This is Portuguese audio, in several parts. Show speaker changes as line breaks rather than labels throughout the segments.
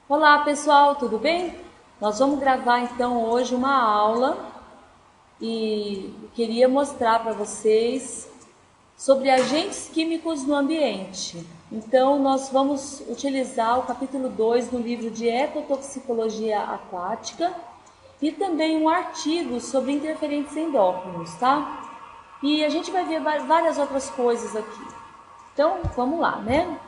Olá pessoal, tudo bem? Nós vamos gravar então hoje uma aula e queria mostrar para vocês sobre agentes químicos no ambiente. Então nós vamos utilizar o capítulo 2 do livro de Ecotoxicologia Aquática e também um artigo sobre interferentes endócrinos, tá? E a gente vai ver várias outras coisas aqui. Então vamos lá, né?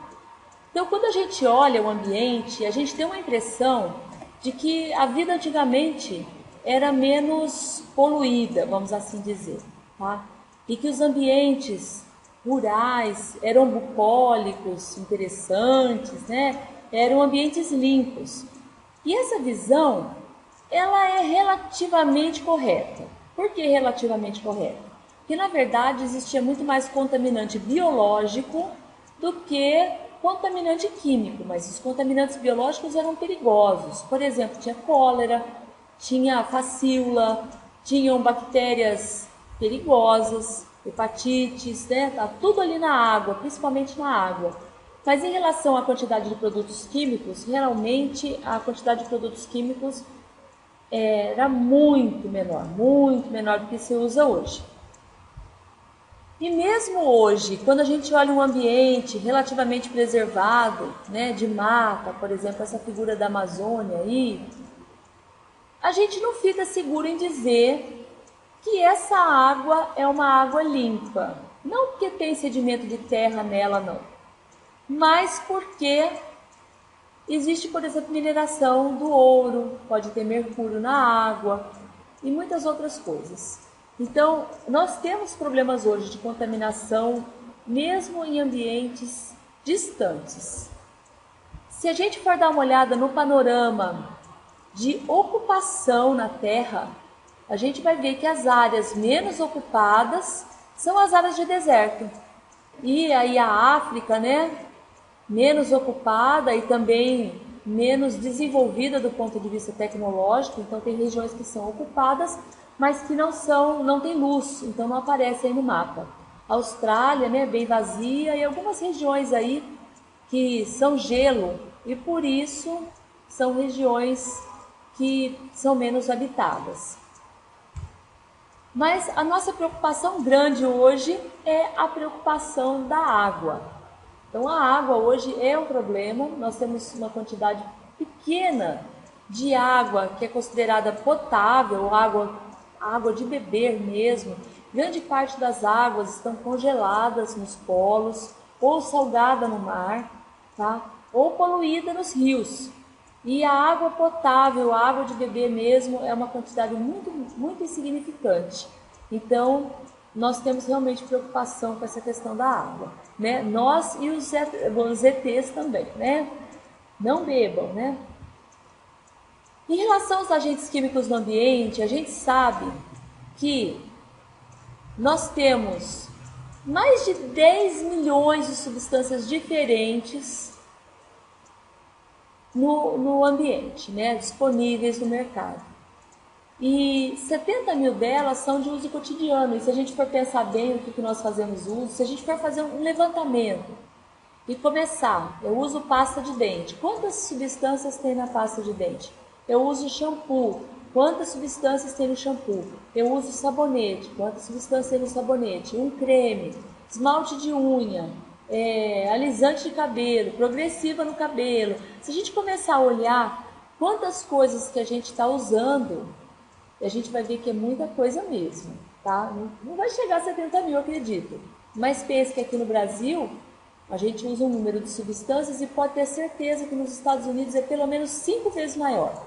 Então, quando a gente olha o ambiente, a gente tem uma impressão de que a vida antigamente era menos poluída, vamos assim dizer, tá? E que os ambientes rurais eram bucólicos, interessantes, né? Eram ambientes limpos. E essa visão, ela é relativamente correta. Por que relativamente correta? Porque, na verdade, existia muito mais contaminante biológico do que contaminante químico, mas os contaminantes biológicos eram perigosos. Por exemplo, tinha cólera, tinha facíola, tinham bactérias perigosas, hepatites, né? Tá tudo ali na água, principalmente na água. Mas em relação à quantidade de produtos químicos, realmente a quantidade de produtos químicos era muito menor do que se usa hoje. E mesmo hoje, quando a gente olha um ambiente relativamente preservado, né, de mata, por exemplo, essa figura da Amazônia aí, a gente não fica seguro em dizer que essa água é uma água limpa. Não porque tem sedimento de terra nela, não, mas porque existe, por exemplo, mineração do ouro, pode ter mercúrio na água e muitas outras coisas. Então, nós temos problemas hoje de contaminação, mesmo em ambientes distantes. Se a gente for dar uma olhada no panorama de ocupação na Terra, a gente vai ver que as áreas menos ocupadas são as áreas de deserto. E aí a África, né, menos ocupada e também menos desenvolvida do ponto de vista tecnológico, então tem regiões que são ocupadas, mas que não tem luz, então não aparece aí no mapa. A Austrália, né, bem vazia, e algumas regiões aí que são gelo e por isso são regiões que são menos habitadas. Mas a nossa preocupação grande hoje é a preocupação da água. Então a água hoje é um problema, nós temos uma quantidade pequena de água que é considerada potável, água de beber mesmo. Grande parte das águas estão congeladas nos polos, ou salgada no mar, tá? Ou poluída nos rios. E a água potável, a água de beber mesmo, é uma quantidade muito insignificante. Então, nós temos realmente preocupação com essa questão da água, né? Nós e os ETs também, né? Não bebam, né? Em relação aos agentes químicos no ambiente, a gente sabe que nós temos mais de 10 milhões de substâncias diferentes no ambiente, né? Disponíveis no mercado. E 70 mil delas são de uso cotidiano. E se a gente for pensar bem o que nós fazemos uso, se a gente for fazer um levantamento e começar, eu uso pasta de dente. Quantas substâncias tem na pasta de dente? Eu uso shampoo. Quantas substâncias tem no shampoo? Eu uso sabonete. Quantas substâncias tem no sabonete? Um creme, esmalte de unha, alisante de cabelo, progressiva no cabelo. Se a gente começar a olhar quantas coisas que a gente está usando, a gente vai ver que é muita coisa mesmo, tá? Não vai chegar a 70 mil, acredito. Mas pense que aqui no Brasil, a gente usa um número de substâncias e pode ter certeza que nos Estados Unidos é pelo menos 5 vezes maior.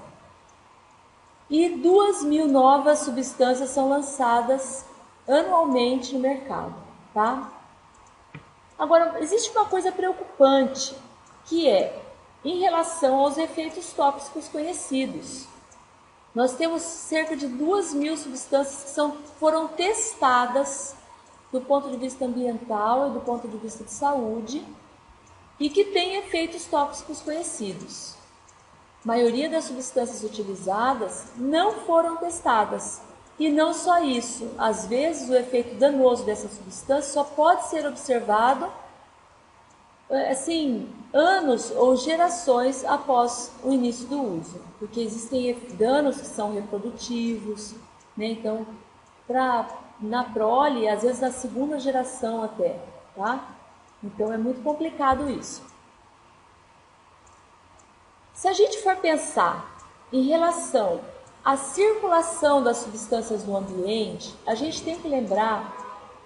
E 2 mil novas substâncias são lançadas anualmente no mercado, tá? Agora, existe uma coisa preocupante, que é em relação aos efeitos tóxicos conhecidos. Nós temos cerca de 2 mil substâncias que foram testadas do ponto de vista ambiental e do ponto de vista de saúde e que têm efeitos tóxicos conhecidos. A maioria das substâncias utilizadas não foram testadas. E não só isso, às vezes o efeito danoso dessa substância só pode ser observado assim, anos ou gerações após o início do uso, porque existem danos que são reprodutivos, né? Então, na prole, às vezes na segunda geração até, tá? Então é muito complicado isso. Se a gente for pensar em relação à circulação das substâncias no ambiente, a gente tem que lembrar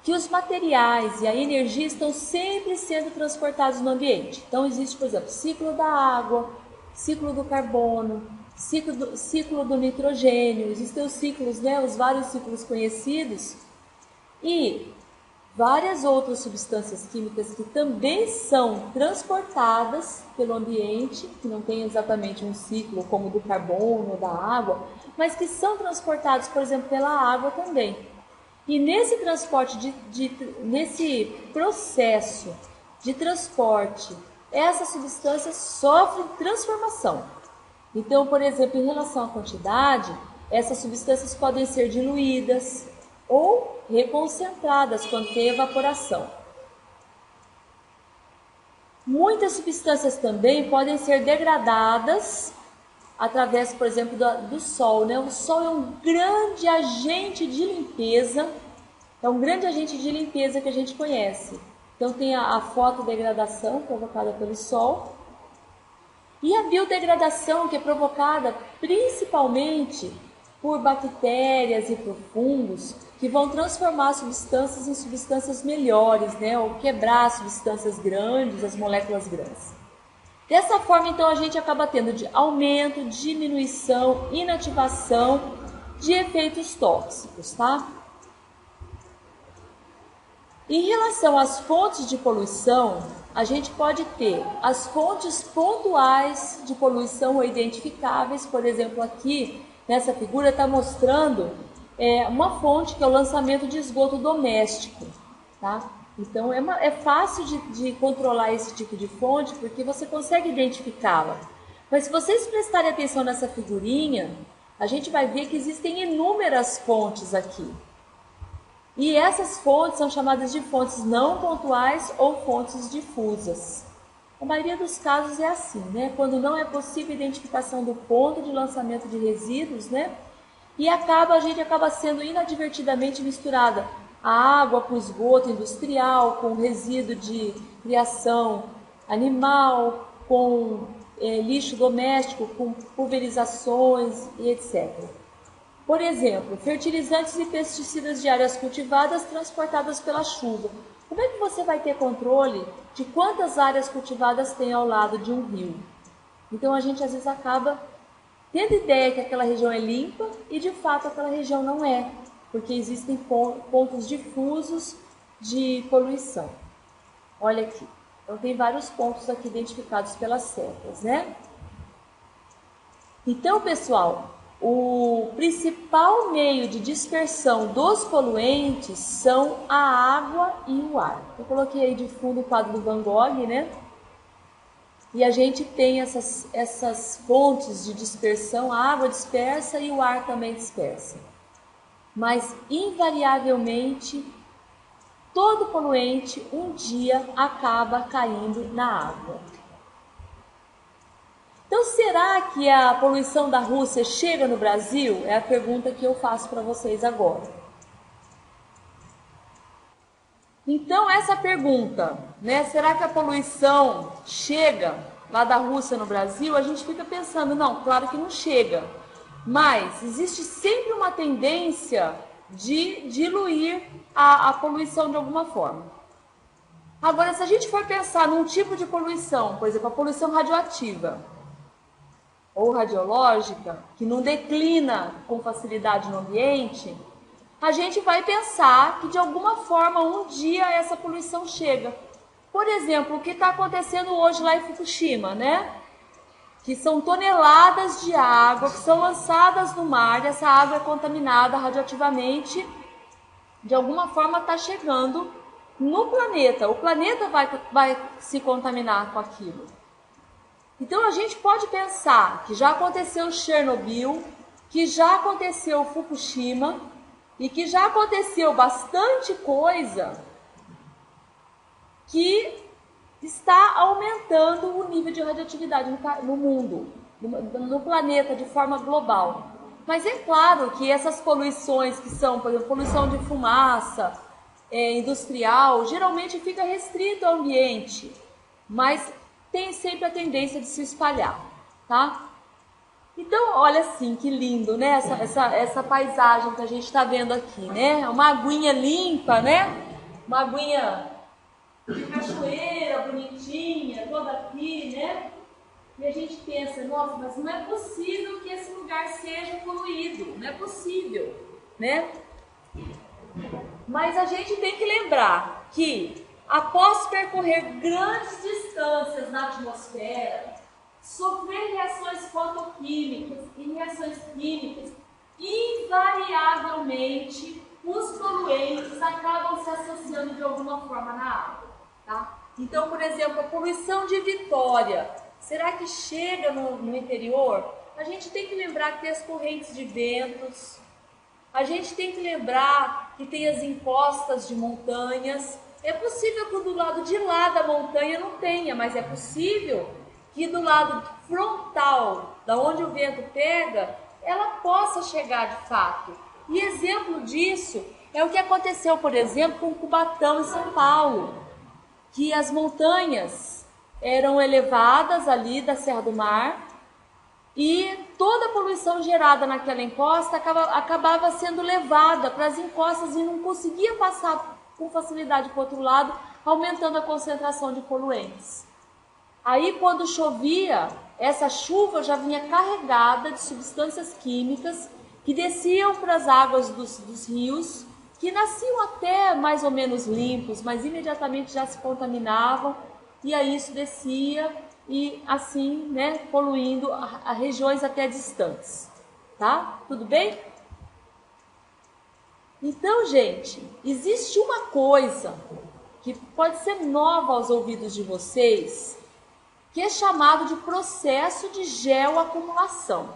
que os materiais e a energia estão sempre sendo transportados no ambiente. Então existe, por exemplo, ciclo da água, ciclo do carbono, ciclo do nitrogênio, existem os ciclos, né, os vários ciclos conhecidos, e várias outras substâncias químicas que também são transportadas pelo ambiente, que não tem exatamente um ciclo como o do carbono ou da água, mas que são transportados, por exemplo, pela água também. E nesse transporte, nesse processo de transporte, essas substâncias sofrem transformação. Então, por exemplo, em relação à quantidade, essas substâncias podem ser diluídas ou reconcentradas quando tem evaporação. Muitas substâncias também podem ser degradadas através, por exemplo, do sol, né? O sol é um grande agente de limpeza, que a gente conhece. Então tem a fotodegradação provocada pelo sol e a biodegradação, que é provocada principalmente por bactérias e por fungos que vão transformar substâncias em substâncias melhores, né? Ou quebrar substâncias grandes, as moléculas grandes. Dessa forma, então, a gente acaba tendo de aumento, diminuição, inativação de efeitos tóxicos, tá? Em relação às fontes de poluição, a gente pode ter as fontes pontuais de poluição ou identificáveis. Por exemplo, aqui nessa figura está mostrando uma fonte que é o lançamento de esgoto doméstico, tá? Então é fácil de controlar esse tipo de fonte porque você consegue identificá-la. Mas se vocês prestarem atenção nessa figurinha, a gente vai ver que existem inúmeras fontes aqui. E essas fontes são chamadas de fontes não pontuais ou fontes difusas. A maioria dos casos é assim, né? Quando não é possível a identificação do ponto de lançamento de resíduos, né? E a gente acaba sendo inadvertidamente misturada a água com esgoto industrial, com resíduo de criação animal, com lixo doméstico, com pulverizações e etc. Por exemplo, fertilizantes e pesticidas de áreas cultivadas transportadas pela chuva. Como é que você vai ter controle de quantas áreas cultivadas tem ao lado de um rio? Então a gente às vezes acaba tendo ideia que aquela região é limpa e de fato aquela região não é, porque existem pontos difusos de poluição. Olha aqui, então tem vários pontos aqui identificados pelas setas, né? Então, pessoal, o principal meio de dispersão dos poluentes são a água e o ar. Eu coloquei aí de fundo o quadro do Van Gogh, né? E a gente tem essas fontes de dispersão, a água dispersa e o ar também dispersa. Mas, invariavelmente, todo poluente um dia acaba caindo na água. Então, será que a poluição da Rússia chega no Brasil? É a pergunta que eu faço para vocês agora. Então, essa pergunta, né? Será que a poluição chega lá da Rússia no Brasil? A gente fica pensando, não, claro que não chega. Mas existe sempre uma tendência de diluir a poluição de alguma forma. Agora, se a gente for pensar num tipo de poluição, por exemplo, a poluição radioativa ou radiológica, que não declina com facilidade no ambiente, a gente vai pensar que de alguma forma um dia essa poluição chega. Por exemplo, o que está acontecendo hoje lá em Fukushima, né? Que são toneladas de água que são lançadas no mar, e essa água é contaminada radioativamente, de alguma forma está chegando no planeta. O planeta vai se contaminar com aquilo. Então a gente pode pensar que já aconteceu Chernobyl, que já aconteceu Fukushima, e que já aconteceu bastante coisa que está aumentando o nível de radioatividade no mundo, no planeta, de forma global. Mas é claro que essas poluições que são, por exemplo, poluição de fumaça, industrial, geralmente fica restrito ao ambiente, mas tem sempre a tendência de se espalhar, tá? Então, olha assim, que lindo, né? Essa paisagem que a gente está vendo aqui, né? Uma aguinha limpa, né? Uma aguinha de cachoeira, bonitinha, toda aqui, né? E a gente pensa, nossa, mas não é possível que esse lugar seja poluído, não é possível, né? Mas a gente tem que lembrar que, após percorrer grandes distâncias na atmosfera, sofrer reações fotoquímicas e reações químicas, invariavelmente os poluentes acabam se associando de alguma forma na água, tá? Então, por exemplo, a poluição de Vitória, será que chega no interior? A gente tem que lembrar que tem as correntes de ventos, a gente tem que lembrar que tem as encostas de montanhas. É possível que do lado de lá da montanha não tenha, mas é possível que do lado frontal, da onde o vento pega, ela possa chegar de fato. E exemplo disso é o que aconteceu, por exemplo, com Cubatão em São Paulo, que as montanhas eram elevadas ali da Serra do Mar e toda a poluição gerada naquela encosta acabava sendo levada para as encostas e não conseguia passar com facilidade para o outro lado, aumentando a concentração de poluentes. Aí, quando chovia, essa chuva já vinha carregada de substâncias químicas que desciam para as águas dos rios, que nasciam até mais ou menos limpos, mas imediatamente já se contaminavam, e aí isso descia e assim, né, poluindo a regiões até distantes. Tá? Tudo bem? Então, gente, existe uma coisa que pode ser nova aos ouvidos de vocês, que é chamado de processo de geoacumulação.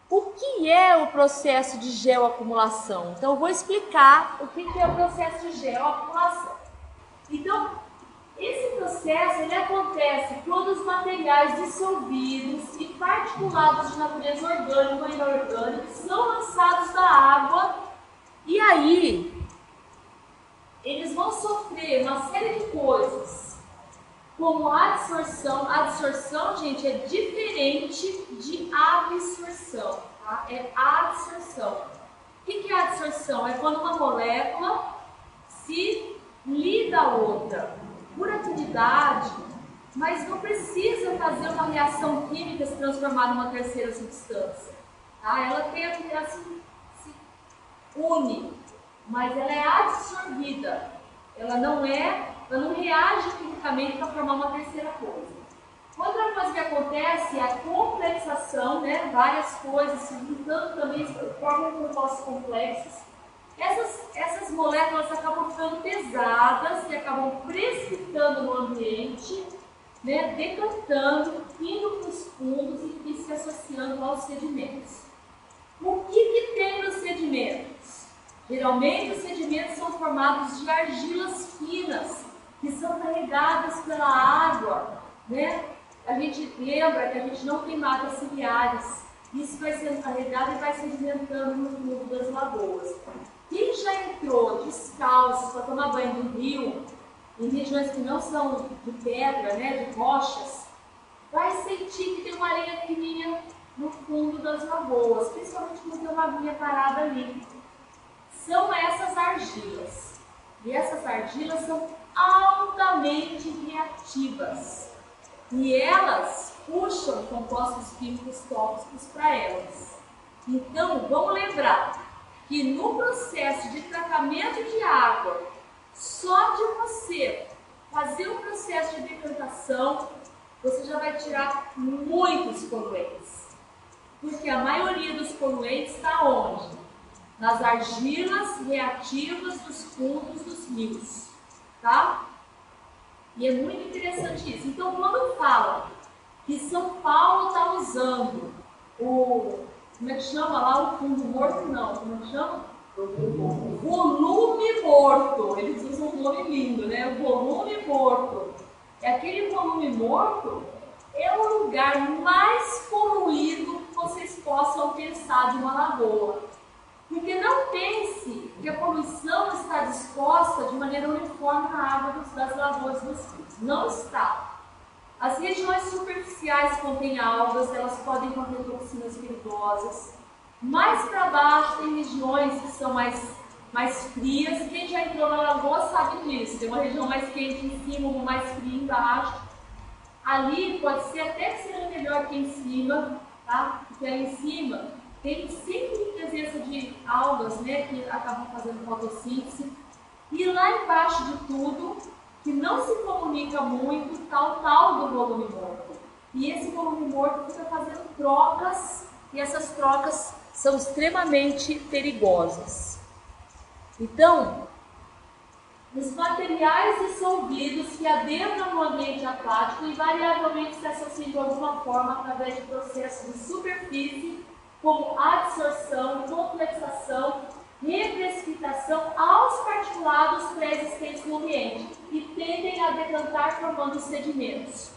O que é o processo de geoacumulação? Então, eu vou explicar o que é o processo de geoacumulação. Então, esse processo ele acontece quando os materiais dissolvidos e particulados de natureza orgânica ou inorgânica são lançados da água e aí eles vão sofrer uma série de coisas, como a adsorção. A adsorção, gente, é diferente de absorção, tá? É adsorção. O que é a adsorção? É quando uma molécula se liga à outra por afinidade, mas não precisa fazer uma reação química se transformar numa terceira substância, tá? Ela se une, mas ela é absorvida. Ela não reage quimicamente para formar uma terceira coisa. Outra coisa que acontece é a complexação, né? Várias coisas se juntando também formam compostos complexos. Essas moléculas acabam ficando pesadas e acabam precipitando no ambiente, né? Decantando, indo para os fundos e se associando aos sedimentos. O que tem nos sedimentos? Geralmente os sedimentos são formados de argilas finas, que são carregadas pela água, né? A gente lembra que a gente não tem matas ciliares. Isso vai sendo carregado e vai sedimentando no fundo das lagoas. Quem já entrou descalço para tomar banho no rio, em regiões que não são de pedra, né, de rochas, vai sentir que tem uma areia fininha no fundo das lagoas, principalmente quando tem uma aguinha parada ali. São essas argilas. E essas argilas são altamente reativas. E elas puxam compostos químicos tóxicos para elas. Então, vamos lembrar que no processo de tratamento de água, só de você fazer o processo de decantação, você já vai tirar muitos poluentes. Porque a maioria dos poluentes está onde? Nas argilas reativas dos fundos dos rios, tá? E é muito interessante isso. Então, quando fala que São Paulo está usando como é que chama lá o fundo morto? Não, como é que chama? Volume morto. Eles usam um nome lindo, né? O volume morto. é aquele volume morto, é o lugar mais poluído que vocês possam pensar de uma lagoa. Porque não pense que a poluição está disposta de maneira uniforme na água das lagoas dos rios. Não está. As regiões superficiais contêm algas, elas podem conter toxinas perigosas. Mais para baixo tem regiões que são mais frias. Quem já entrou na lagoa sabe disso. Tem uma região mais quente em cima, uma mais fria embaixo. Ali pode ser até que seja melhor que em cima, tá? Porque ali em cima tem sempre presença de algas, né, que acabam fazendo fotossíntese. E lá embaixo de tudo, que não se comunica muito, está o tal do volume morto. E esse volume morto fica fazendo trocas, e essas trocas são extremamente perigosas. Então, os materiais dissolvidos que adentram no ambiente aquático invariavelmente se associam de alguma forma através de processos de superfície, como adsorção, complexação, reprecipitação aos particulados pré-existentes no ambiente e tendem a decantar formando sedimentos.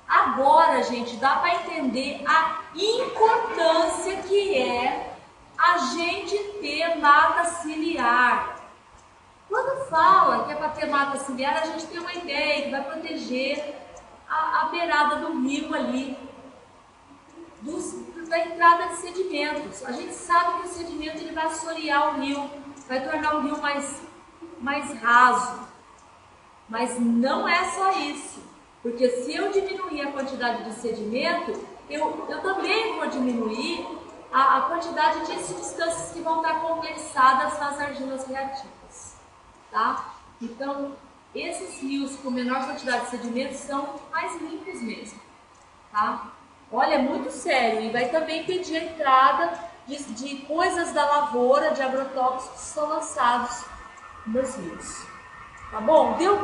Agora, gente, dá para entender a importância que é a gente ter mata ciliar. Quando fala que é para ter mata ciliar, a gente tem uma ideia que vai proteger a beirada do rio ali, da entrada de sedimentos. A gente sabe que o sedimento ele vai assorear o rio, vai tornar o rio mais raso. Mas não é só isso, porque se eu diminuir a quantidade de sedimento, eu também vou diminuir a quantidade de substâncias que vão estar condensadas nas argilas reativas. Tá? Então, esses rios com menor quantidade de sedimentos são mais limpos mesmo. Tá? Olha, é muito sério, e vai também pedir a entrada de coisas da lavoura, de agrotóxicos que são lançados nos rios. Tá bom? Deu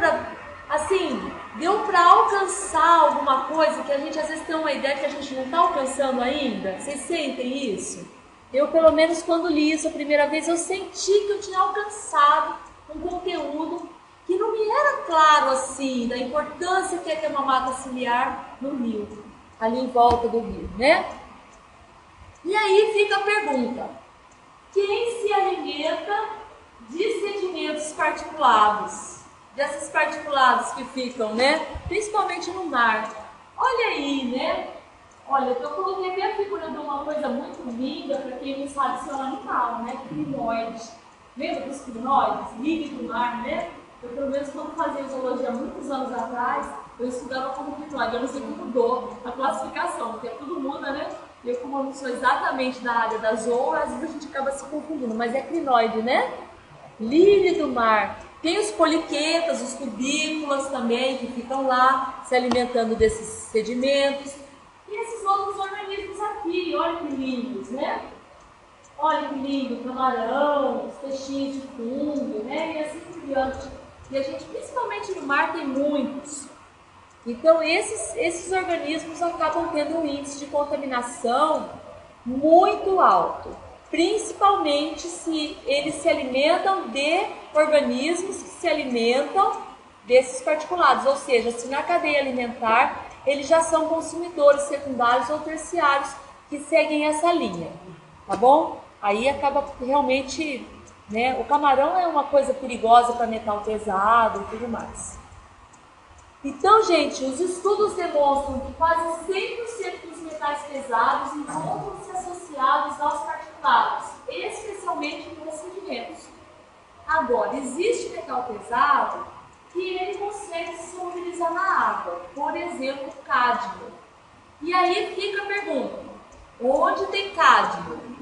para alcançar alguma coisa que a gente às vezes tem uma ideia que a gente não está alcançando ainda? Vocês sentem isso? Eu, pelo menos, quando li isso a primeira vez, eu senti que eu tinha alcançado um conteúdo que não me era claro assim, da importância que é ter uma mata ciliar no rio, ali em volta do rio, né? E aí fica a pergunta: quem se alimenta de sedimentos particulados? Desses particulados que ficam, né? Principalmente no mar. Olha aí, né? Olha, eu coloquei aqui a figura de uma coisa muito linda, para quem não sabe, isso é um animal, né? Crinoide. Lembra dos crinoides? Lírio do mar, né? Eu, pelo menos, quando fazia zoologia muitos anos atrás, eu estudava como crinoide. Eu não sei como mudou a classificação, porque tudo muda, né? Eu, como não sou exatamente da área da zoo, às vezes a gente acaba se confundindo, mas é crinoide, né? Lírio do mar. Tem os poliquetas, os tubícolas também, que ficam lá se alimentando desses sedimentos. E esses outros organismos aqui, olha que lindos, né? Olha que lindo, camarão, os peixinhos de fundo, né? E assim por diante. E a gente, principalmente no mar, tem muitos. Então, esses organismos acabam tendo um índice de contaminação muito alto. Principalmente se eles se alimentam de organismos que se alimentam desses particulados. Ou seja, se na cadeia alimentar eles já são consumidores secundários ou terciários que seguem essa linha. Tá bom? Aí acaba realmente, né? O camarão é uma coisa perigosa para metal pesado e tudo mais. Então, gente, os estudos demonstram que quase 100% dos metais pesados encontram-se associados aos particulados, especialmente nos sedimentos. Agora, existe metal pesado que ele consegue se solubilizar na água, por exemplo, cádmio. E aí fica a pergunta: onde tem cádmio?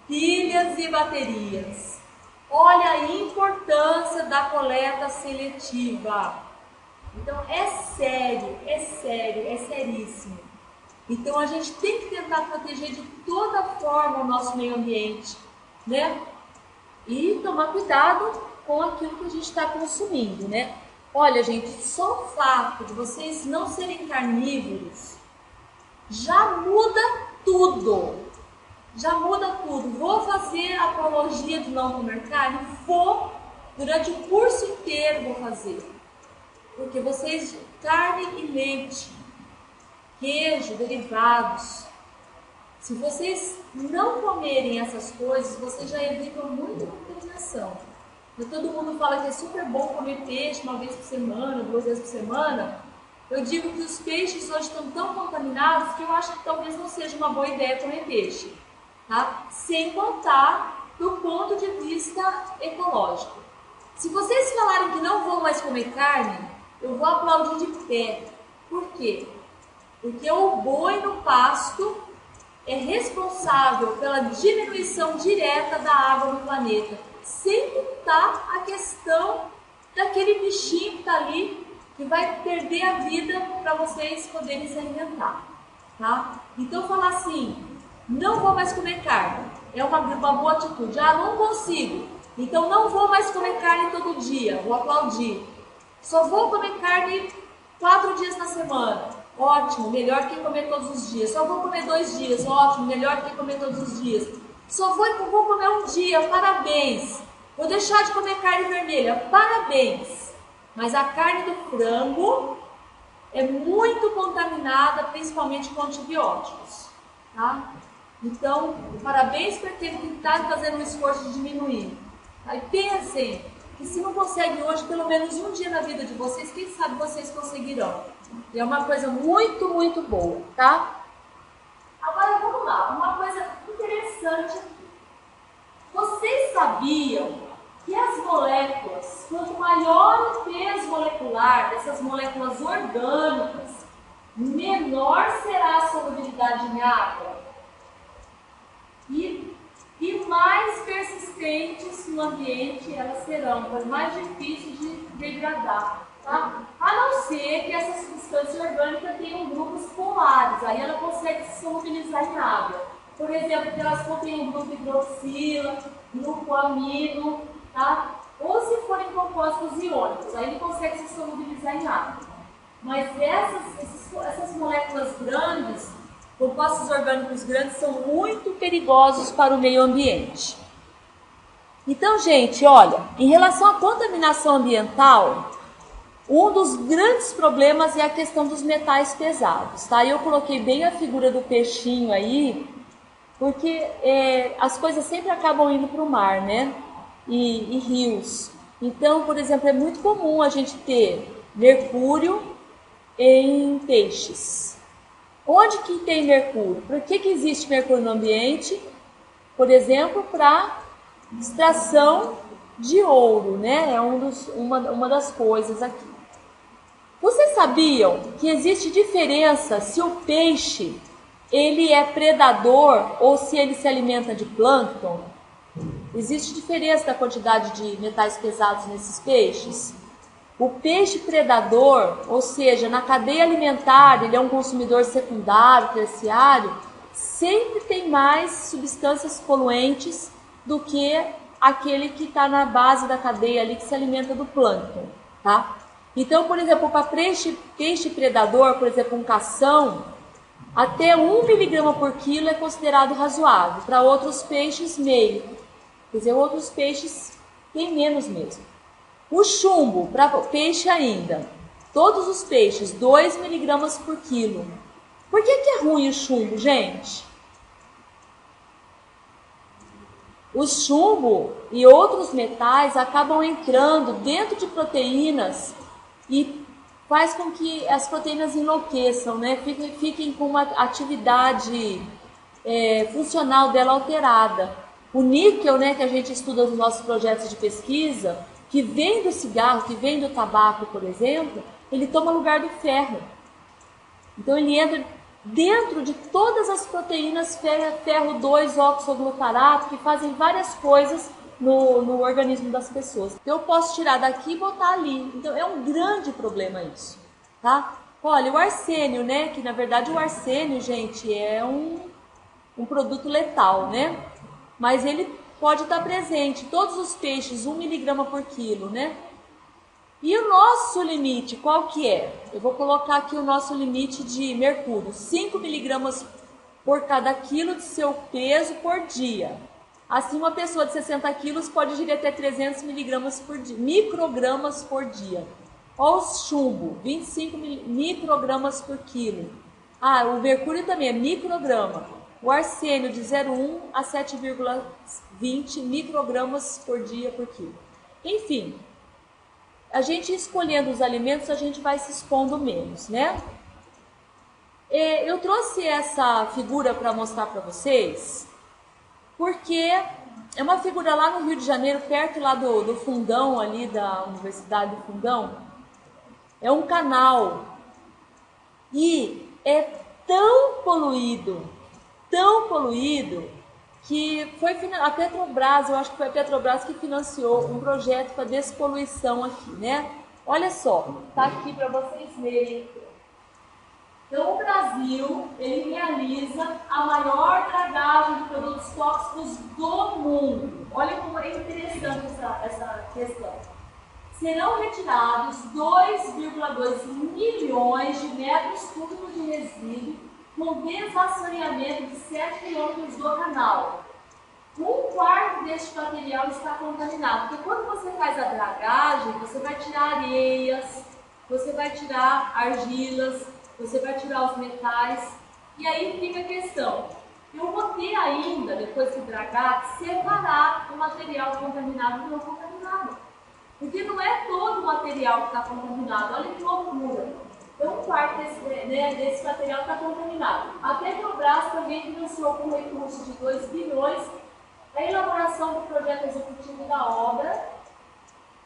Pilhas e baterias. Olha a importância da coleta seletiva. Então é sério, é seríssimo. Então a gente tem que tentar proteger de toda forma o nosso meio ambiente, né? E tomar cuidado com aquilo que a gente está consumindo, né? Olha, gente, só o fato de vocês não serem carnívoros já muda tudo. Já muda tudo. Vou fazer apologia de não comer carne? Vou. Durante o curso inteiro vou fazer. Porque vocês, carne e leite, queijo, derivados, se vocês não comerem essas coisas, vocês já evitam muita contaminação. E todo mundo fala que é super bom comer peixe uma vez por semana, 2 vezes por semana. Eu digo que os peixes hoje estão tão contaminados que eu acho que talvez não seja uma boa ideia comer peixe, tá? Sem contar do ponto de vista ecológico. Se vocês falarem que não vão mais comer carne, eu vou aplaudir de pé. Por quê? Porque o boi no pasto é responsável pela diminuição direta da água no planeta, sem contar a questão daquele bichinho que está ali, que vai perder a vida para vocês poderem se alimentar, tá? Então falar assim, não vou mais comer carne, é uma boa atitude. Ah, não consigo, então não vou mais comer carne todo dia, vou aplaudir. Só vou comer carne 4 dias na semana, ótimo, melhor que comer todos os dias. Só vou comer 2 dias, ótimo, melhor que comer todos os dias. Só vou comer um dia, parabéns. Vou deixar de comer carne vermelha, parabéns. Mas a carne do frango é muito contaminada, principalmente com antibióticos, tá? Então, parabéns para aquele que está fazendo um esforço de diminuir. Aí pensem que se não consegue hoje, pelo menos um dia na vida de vocês, quem sabe vocês conseguirão. E é uma coisa muito, muito boa, tá? Agora vamos lá, uma coisa interessante. Vocês sabiam que as moléculas, quanto maior o peso molecular dessas moléculas orgânicas, menor será a solubilidade em água e mais persistentes no ambiente elas serão, pois mais difícil de degradar, tá? A não ser que essa substância orgânica tenham grupos polares, aí ela consegue se solubilizar em água. Por exemplo, que elas contêm o grupo hidroxila, grupo amino, tá? Ou se forem compostos iônicos, aí ele consegue se solubilizar em água. Mas essas moléculas grandes, compostos orgânicos grandes, são muito perigosos para o meio ambiente. Então, gente, olha, em relação à contaminação ambiental, um dos grandes problemas é a questão dos metais pesados, tá? Eu coloquei bem a figura do peixinho aí, porque as coisas sempre acabam indo para o mar, né? E rios. Então, por exemplo, é muito comum a gente ter mercúrio em peixes. Onde que tem mercúrio? Por que existe mercúrio no ambiente? Por exemplo, para extração de ouro, né? É uma das coisas aqui. Vocês sabiam que existe diferença se o peixe ele é predador ou se ele se alimenta de plâncton? Existe diferença da quantidade de metais pesados nesses peixes? O peixe predador, ou seja, na cadeia alimentar, ele é um consumidor secundário, terciário, sempre tem mais substâncias poluentes do que aquele que está na base da cadeia ali, que se alimenta do plâncton, tá? Então, por exemplo, para peixe predador, por exemplo, um cação, até 1 miligrama por quilo é considerado razoável. Para outros peixes, meio. Quer dizer, outros peixes têm menos mesmo. O chumbo, para peixe ainda, todos os peixes, 2 miligramas por quilo. Por que é ruim o chumbo, gente? O chumbo e outros metais acabam entrando dentro de proteínas e faz com que as proteínas enlouqueçam, né? Fiquem com uma atividade funcional dela alterada. O níquel, né, que a gente estuda nos nossos projetos de pesquisa, que vem do cigarro, que vem do tabaco, por exemplo, ele toma lugar do ferro. Então ele entra dentro de todas as proteínas ferro 2 oxoglutarato, que fazem várias coisas no organismo das pessoas. Eu posso tirar daqui e botar ali. Então é um grande problema isso, tá? Olha, o arsênio, né, que na verdade o arsênio, gente, é um produto letal, né? Mas ele pode estar presente, todos os peixes, 1 miligrama por quilo, né? E o nosso limite, qual que é? Eu vou colocar aqui o nosso limite de mercúrio, 5 miligramas por cada quilo de seu peso por dia. Assim, uma pessoa de 60 quilos pode ingerir até 300 miligramas por dia, microgramas por dia. Ó, o chumbo, 25 microgramas por quilo. Ah, o mercúrio também é micrograma. O arsênio de 0,1 a 7,20 microgramas por dia por quilo. Enfim, a gente escolhendo os alimentos, a gente vai se expondo menos, né? Eu trouxe essa figura para mostrar para vocês, porque é uma figura lá no Rio de Janeiro, perto lá do Fundão, ali da Universidade do Fundão. É um canal e é tão poluído, que foi a Petrobras, eu acho que foi a Petrobras que financiou um projeto para despoluição aqui, né? Olha só, tá aqui para vocês verem. Então, o Brasil, ele realiza a maior dragagem de produtos tóxicos do mundo. Olha como é interessante essa questão. Serão retirados 2,2 milhões de metros cúbicos de resíduo com desassoreamento de 7 quilômetros do canal. Um quarto deste material está contaminado, porque quando você faz a dragagem, você vai tirar areias, você vai tirar argilas, você vai tirar os metais, e aí fica a questão. Eu vou ter ainda, depois de dragar, separar o material contaminado do não contaminado. Porque não é todo o material que está contaminado, olha que loucura. Então, um quarto desse material está contaminado. A Petrobras também financiou com recursos de 2 bilhões a elaboração do projeto executivo da obra,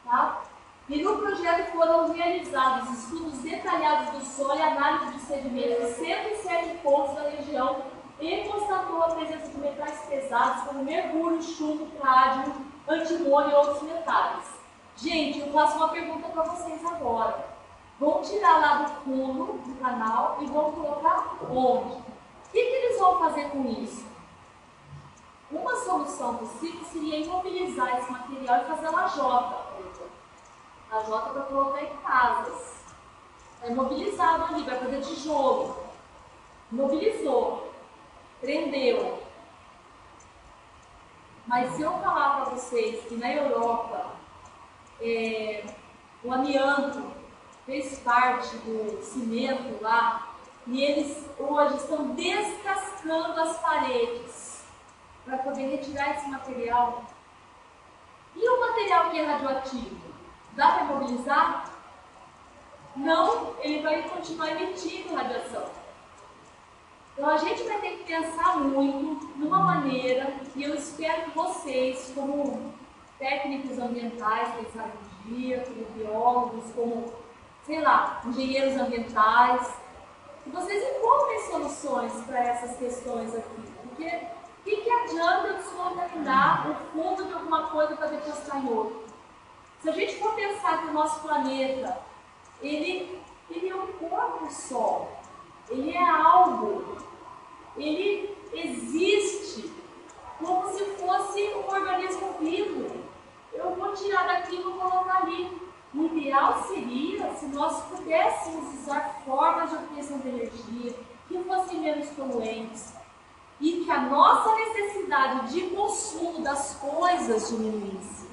tá? E no projeto foram realizados estudos detalhados do solo e análise de sedimentos em 107 pontos da região e constatou a presença de metais pesados como mercúrio, chumbo, cádmio, antimônio e outros metais. Gente, eu faço uma pergunta para vocês agora. Vão tirar lá do fundo do canal e vão colocar onde? O que eles vão fazer com isso? Uma solução possível seria imobilizar esse material e fazer uma jota, por exemplo. A jota para colocar em casas. É imobilizado ali, vai fazer tijolo. Imobilizou. Prendeu. Mas se eu falar para vocês que na Europa o amianto fez parte do cimento lá e eles hoje estão descascando as paredes para poder retirar esse material. E o material que é radioativo? Dá para imobilizar? Não, ele vai continuar emitindo radiação. Então a gente vai ter que pensar muito numa maneira, e eu espero que vocês, como técnicos ambientais, quem sabe um dia, como biólogos, como, sei lá, engenheiros ambientais, que vocês encontrem soluções para essas questões aqui. Porque o que adianta eu descontaminar o fundo de alguma coisa para depois cair em outro? Se a gente for pensar que o nosso planeta, ele é um corpo só, ele é algo, ele existe como se fosse um organismo vivo. Eu vou tirar daqui e vou colocar ali. O ideal seria se nós pudéssemos usar formas de obtenção de energia que fossem menos poluentes e que a nossa necessidade de consumo das coisas diminuísse.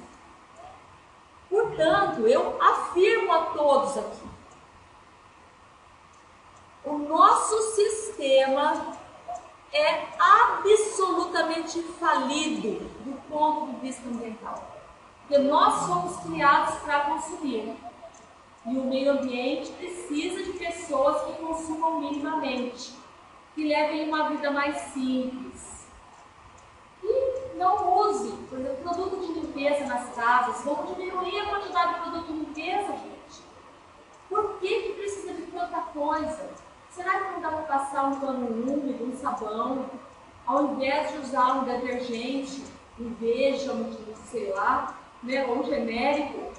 Portanto, eu afirmo a todos aqui, o nosso sistema é absolutamente falido do ponto de vista ambiental. Porque nós somos criados para consumir. E o meio ambiente precisa de pessoas que consumam minimamente, que levem uma vida mais simples. E não use, por exemplo, produto de limpeza nas casas. Vamos diminuir a quantidade de produto de limpeza, gente. Por que precisa de tanta coisa? Será que não dá para passar um pano úmido, um sabão, ao invés de usar um detergente, um Veja, sei lá, né, ou um genérico?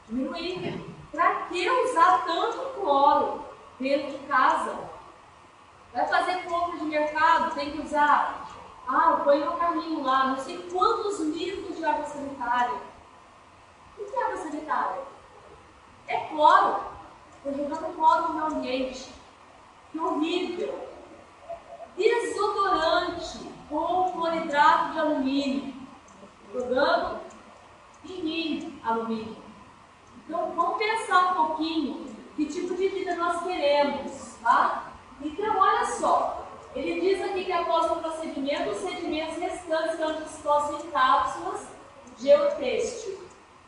Diminuir. Para que usar tanto cloro dentro de casa? Vai fazer compra de mercado, tem que usar. Eu ponho no carrinho lá, não sei quantos litros de água sanitária. O que é água sanitária? É cloro. Estou jogando cloro no meu ambiente. Que horrível. Desodorante com cloridrato de alumínio. Jogando em mim alumínio. Então vamos nós queremos, tá? Então, olha só, ele diz aqui que após o procedimento, os sedimentos restantes serão dispostos em cápsulas geotêxtil.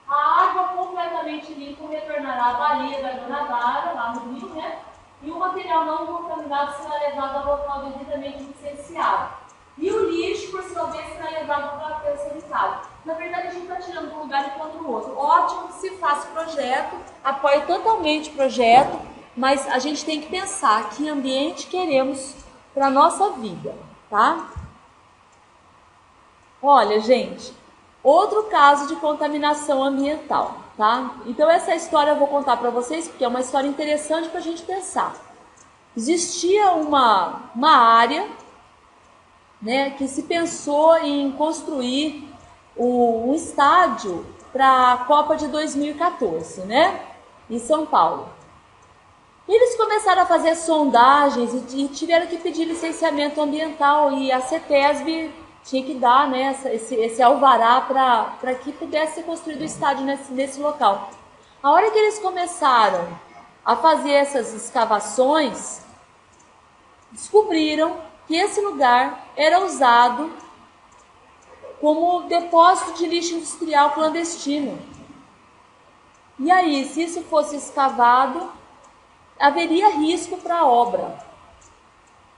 A água completamente limpa retornará à baía da Guanabara, lá no rio, né? E o material não contaminado será levado ao local devidamente licenciado. E o lixo, por sua vez, será levado para o aterro sanitário. Na verdade, a gente está tirando de um lugar e pondo no outro. Ótimo que se faça projeto, apoio totalmente o projeto, mas a gente tem que pensar que ambiente queremos para a nossa vida, tá? Olha, gente, outro caso de contaminação ambiental, tá? Então essa história eu vou contar para vocês, porque é uma história interessante para a gente pensar. Existia uma área, né, que se pensou em construir um estádio para a Copa de 2014, né, em São Paulo. Eles começaram a fazer sondagens e tiveram que pedir licenciamento ambiental, e a CETESB tinha que dar, né, esse alvará para que pudesse ser construído o estádio nesse local. A hora que eles começaram a fazer essas escavações, descobriram que esse lugar era usado como depósito de lixo industrial clandestino. E aí, se isso fosse escavado, haveria risco para a obra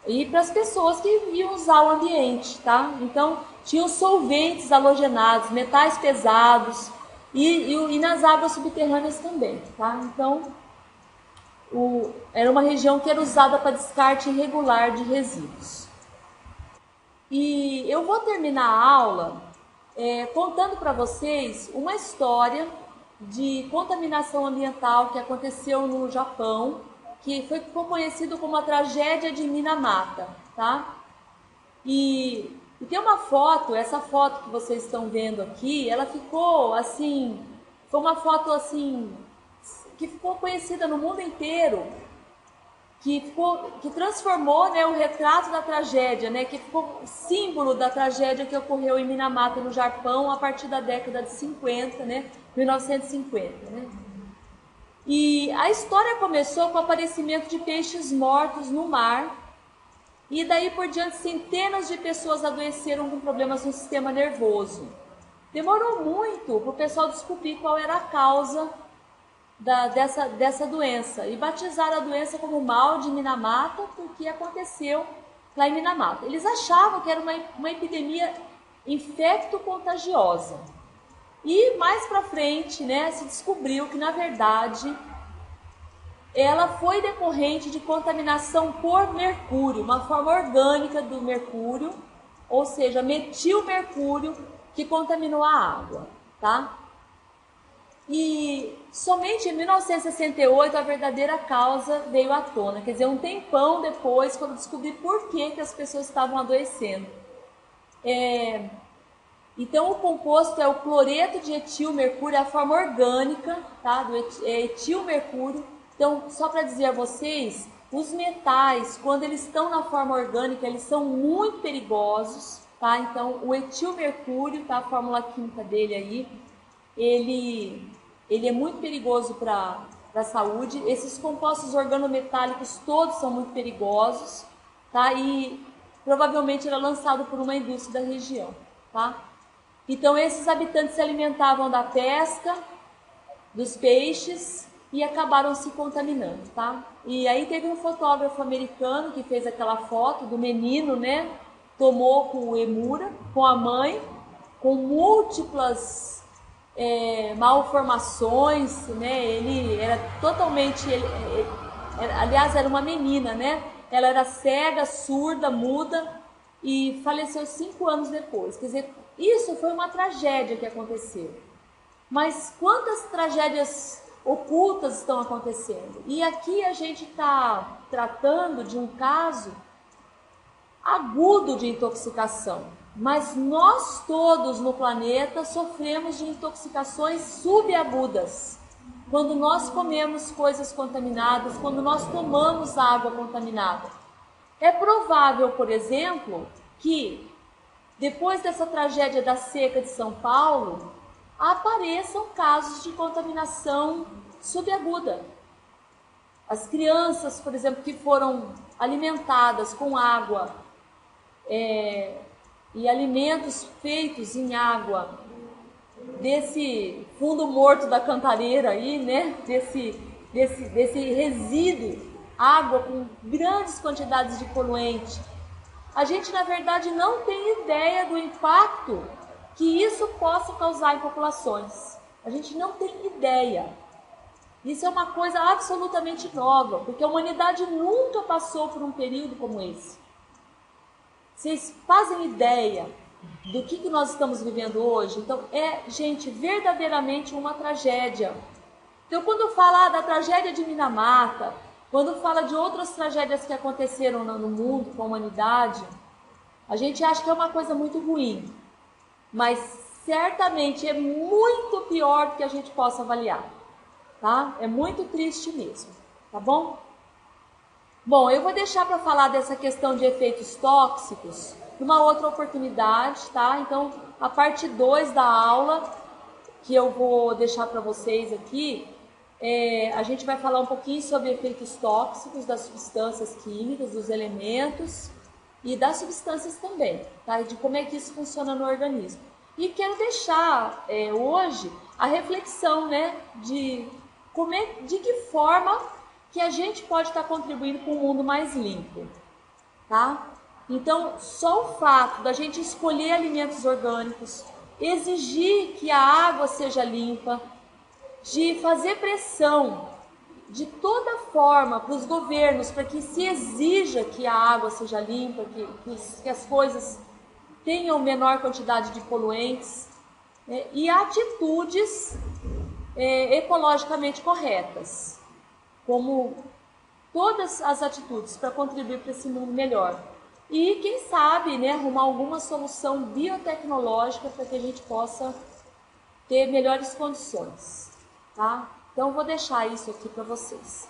e para as pessoas que iam usar o ambiente, tá? Então, tinham solventes halogenados, metais pesados e nas águas subterrâneas também, tá? Então, era uma região que era usada para descarte irregular de resíduos. E eu vou terminar a aula contando para vocês uma história de contaminação ambiental que aconteceu no Japão, que ficou conhecido como a tragédia de Minamata, tá? E tem uma foto, essa foto que vocês estão vendo aqui, ela ficou assim, foi uma foto assim, que ficou conhecida no mundo inteiro, que transformou, né, o retrato da tragédia, né, que ficou símbolo da tragédia que ocorreu em Minamata, no Japão, a partir da década de 50, né, 1950, né. E a história começou com o aparecimento de peixes mortos no mar, e daí por diante centenas de pessoas adoeceram com problemas no sistema nervoso. Demorou muito para o pessoal descobrir qual era a causa dessa doença, e batizaram a doença como mal de Minamata, porque aconteceu lá em Minamata. Eles achavam que era uma epidemia infecto-contagiosa. E mais para frente, né, se descobriu que, na verdade, ela foi decorrente de contaminação por mercúrio, uma forma orgânica do mercúrio, ou seja, metilmercúrio, que contaminou a água, tá? E somente em 1968 a verdadeira causa veio à tona, quer dizer, um tempão depois, quando descobri por que as pessoas estavam adoecendo. Então, o composto é o cloreto de etilmercúrio, é a forma orgânica, tá, do etilmercúrio. Então, só para dizer a vocês, os metais, quando eles estão na forma orgânica, eles são muito perigosos, tá? Então, o etilmercúrio, tá, a fórmula química dele aí, ele é muito perigoso para a saúde. Esses compostos organometálicos todos são muito perigosos, tá? E provavelmente era lançado por uma indústria da região, tá? Então, esses habitantes se alimentavam da pesca, dos peixes, e acabaram se contaminando, tá? E aí teve um fotógrafo americano que fez aquela foto do menino, né? Tomou com o Emura, com a mãe, com múltiplas malformações, né? Ele era totalmente... aliás, era uma menina, né? Ela era cega, surda, muda e faleceu 5 anos depois. Quer dizer, isso foi uma tragédia que aconteceu. Mas quantas tragédias ocultas estão acontecendo? E aqui a gente está tratando de um caso agudo de intoxicação. Mas nós todos no planeta sofremos de intoxicações subagudas. Quando nós comemos coisas contaminadas, quando nós tomamos água contaminada. É provável, por exemplo, que depois dessa tragédia da seca de São Paulo, apareçam casos de contaminação subaguda. As crianças, por exemplo, que foram alimentadas com água e alimentos feitos em água desse fundo morto da Cantareira aí, né? Desse resíduo, água com grandes quantidades de poluente. A gente, na verdade, não tem ideia do impacto que isso possa causar em populações. A gente não tem ideia. Isso é uma coisa absolutamente nova, porque a humanidade nunca passou por um período como esse. Vocês fazem ideia do que nós estamos vivendo hoje? Então, gente, verdadeiramente uma tragédia. Então, quando fala da tragédia de Minamata, quando fala de outras tragédias que aconteceram no mundo, com a humanidade, a gente acha que é uma coisa muito ruim. Mas, certamente, é muito pior do que a gente possa avaliar. Tá? É muito triste mesmo, tá bom? Bom, eu vou deixar para falar dessa questão de efeitos tóxicos numa outra oportunidade, tá? Então, a parte 2 da aula que eu vou deixar para vocês aqui, a gente vai falar um pouquinho sobre efeitos tóxicos das substâncias químicas, dos elementos e das substâncias também, tá? E de como é que isso funciona no organismo. E quero deixar hoje a reflexão, né, de que forma que a gente pode estar contribuindo com um mundo mais limpo, tá? Então, só o fato da gente escolher alimentos orgânicos, exigir que a água seja limpa, de fazer pressão de toda forma para os governos, para que se exija que a água seja limpa, que as coisas tenham menor quantidade de poluentes, e atitudes ecologicamente corretas, como todas as atitudes para contribuir para esse mundo melhor. E quem sabe, né, arrumar alguma solução biotecnológica para que a gente possa ter melhores condições, tá? Então eu vou deixar isso aqui para vocês.